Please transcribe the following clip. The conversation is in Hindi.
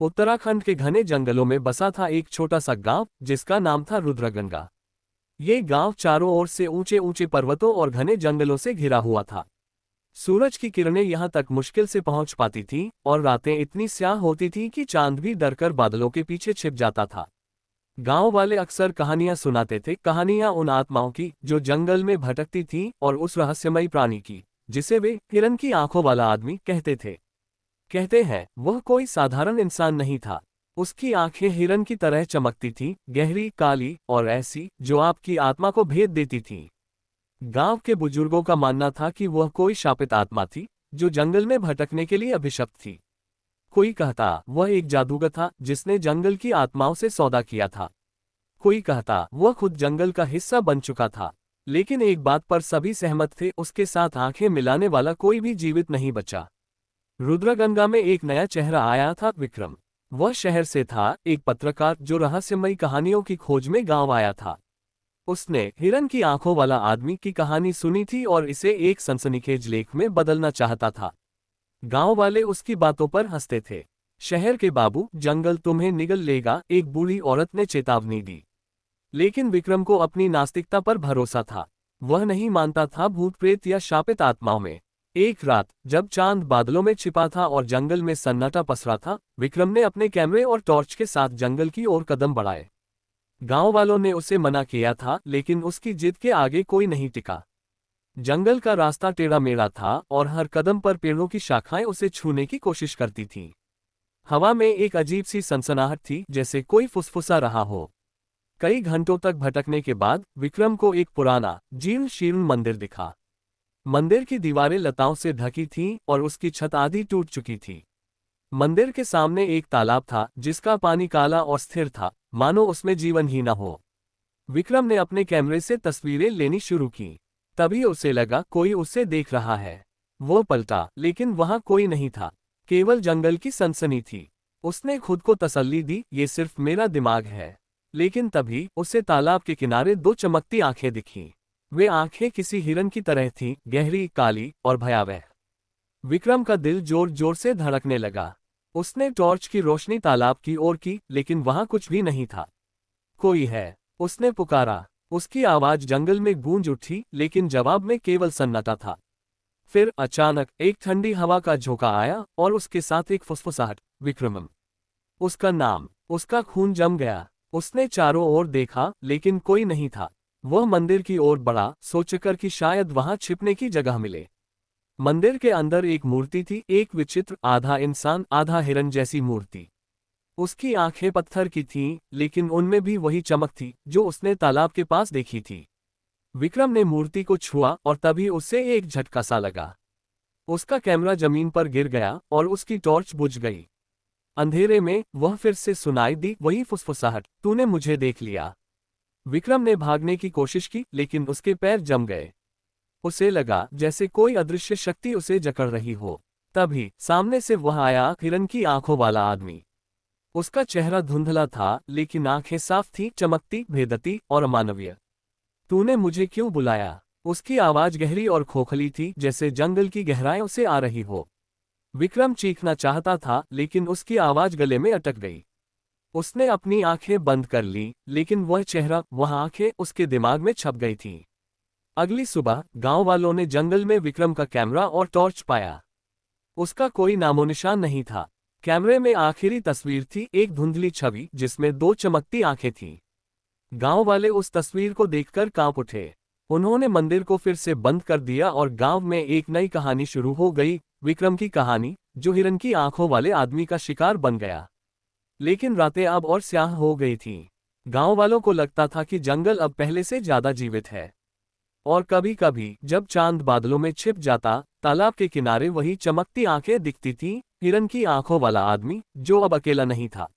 उत्तराखंड के घने जंगलों में बसा था एक छोटा सा गांव जिसका नाम था रुद्रगंगा। ये गांव चारों ओर से ऊंचे ऊंचे पर्वतों और घने जंगलों से घिरा हुआ था। सूरज की किरणें यहां तक मुश्किल से पहुंच पाती थीं और रातें इतनी स्याह होती थीं कि चांद भी डरकर बादलों के पीछे छिप जाता था। गांव वाले अक्सर कहानियां सुनाते थे, कहानियां उन आत्माओं की जो जंगल में भटकती थीं और उस रहस्यमयी प्राणी की जिसे वे हिरन की आंखों वाला आदमी कहते थे। कहते हैं वह कोई साधारण इंसान नहीं था। उसकी आंखें हिरन की तरह चमकती थीं, गहरी, काली और ऐसी जो आपकी आत्मा को भेद देती थीं। गांव के बुजुर्गों का मानना था कि वह कोई शापित आत्मा थी जो जंगल में भटकने के लिए अभिशप्त थी। कोई कहता वह एक जादूगर था जिसने जंगल की आत्माओं से सौदा किया था। कोई कहता वह खुद जंगल का हिस्सा बन चुका था। लेकिन एक बात पर सभी सहमत थे, उसके साथ आंखें मिलाने वाला कोई भी जीवित नहीं बचा। रुद्रगंगा में एक नया चेहरा आया था, विक्रम। वह शहर से था, एक पत्रकार जो रहस्यमयी कहानियों की खोज में गांव आया था। उसने हिरन की आंखों वाला आदमी की कहानी सुनी थी और इसे एक सनसनीखेज लेख में बदलना चाहता था। गांव वाले उसकी बातों पर हंसते थे। शहर के बाबू, जंगल तुम्हें निगल लेगा, एक बूढ़ी औरत ने चेतावनी दी। लेकिन विक्रम को अपनी नास्तिकता पर भरोसा था। वह नहीं मानता था भूत प्रेत या शापित आत्माओं में। एक रात जब चांद बादलों में छिपा था और जंगल में सन्नाटा पसरा था, विक्रम ने अपने कैमरे और टॉर्च के साथ जंगल की ओर कदम बढ़ाए। गांव वालों ने उसे मना किया था, लेकिन उसकी जिद के आगे कोई नहीं टिका। जंगल का रास्ता टेढ़ा मेढ़ा था और हर कदम पर पेड़ों की शाखाएं उसे छूने की कोशिश करती थीं। हवा में एक अजीब सी सनसनाहट थी, जैसे कोई फुसफुसा रहा हो। कई घंटों तक भटकने के बाद विक्रम को एक पुराना, जीर्ण शीर्ण मंदिर दिखा। मंदिर की दीवारें लताओं से ढकी थीं और उसकी छत आधी टूट चुकी थी। मंदिर के सामने एक तालाब था जिसका पानी काला और स्थिर था, मानो उसमें जीवन ही न हो। विक्रम ने अपने कैमरे से तस्वीरें लेनी शुरू की। तभी उसे लगा कोई उसे देख रहा है। वो पलटा, लेकिन वहां कोई नहीं था, केवल जंगल की सनसनी थी। उसने खुद को तसल्ली दी, ये सिर्फ मेरा दिमाग है। लेकिन तभी उसे तालाब के किनारे दो चमकती आंखें दिखीं। वे आंखें किसी हिरन की तरह थीं, गहरी, काली और भयावह। विक्रम का दिल जोर जोर से धड़कने लगा। उसने टॉर्च की रोशनी तालाब की ओर की, लेकिन वहां कुछ भी नहीं था। कोई है, उसने पुकारा। उसकी आवाज जंगल में गूंज उठी, लेकिन जवाब में केवल सन्नाटा था। फिर अचानक एक ठंडी हवा का झोंका आया और उसके साथ एक फुसफुसाहट, विक्रमम। उसका नाम। उसका खून जम गया। उसने चारों ओर देखा, लेकिन कोई नहीं था। वह मंदिर की ओर बढ़ा, सोचकर कि शायद वहां छिपने की जगह मिले। मंदिर के अंदर एक मूर्ति थी, एक विचित्र, आधा इंसान आधा हिरन जैसी मूर्ति। उसकी आंखें पत्थर की थीं, लेकिन उनमें भी वही चमक थी जो उसने तालाब के पास देखी थी। विक्रम ने मूर्ति को छुआ और तभी उसे एक झटका सा लगा। उसका कैमरा जमीन पर गिर गया और उसकी टॉर्च बुझ गई। अंधेरे में वह फिर से सुनाई दी वही फुसफुसाहट, तूने मुझे देख लिया। विक्रम ने भागने की कोशिश की, लेकिन उसके पैर जम गए। उसे लगा जैसे कोई अदृश्य शक्ति उसे जकड़ रही हो। तभी सामने से वह आया, हिरन की आंखों वाला आदमी। उसका चेहरा धुंधला था, लेकिन आंखें साफ थीं, चमकती, भेदती और अमानवीय। तूने मुझे क्यों बुलाया? उसकी आवाज गहरी और खोखली थी, जैसे जंगल की गहराइयों से आ रही हो। विक्रम चीखना चाहता था, लेकिन उसकी आवाज गले में अटक गई। उसने अपनी आंखें बंद कर ली, लेकिन वह चेहरा, वह आंखें उसके दिमाग में छप गई थीं। अगली सुबह गांव वालों ने जंगल में विक्रम का कैमरा और टॉर्च पाया। उसका कोई नामोनिशान नहीं था। कैमरे में आखिरी तस्वीर थी, एक धुंधली छवि जिसमें दो चमकती आंखें थीं। गांव वाले उस तस्वीर को देखकर कांप उठे। उन्होंने मंदिर को फिर से बंद कर दिया और गांव में एक नई कहानी शुरू हो गई, विक्रम की कहानी, जो हिरन की आंखों वाले आदमी का शिकार बन गया। लेकिन रातें अब और स्याह हो गई थीं। गांव वालों को लगता था कि जंगल अब पहले से ज्यादा जीवित है। और कभी कभी जब चांद बादलों में छिप जाता, तालाब के किनारे वही चमकती आंखें दिखती थीं, हिरन की आंखों वाला आदमी, जो अब अकेला नहीं था।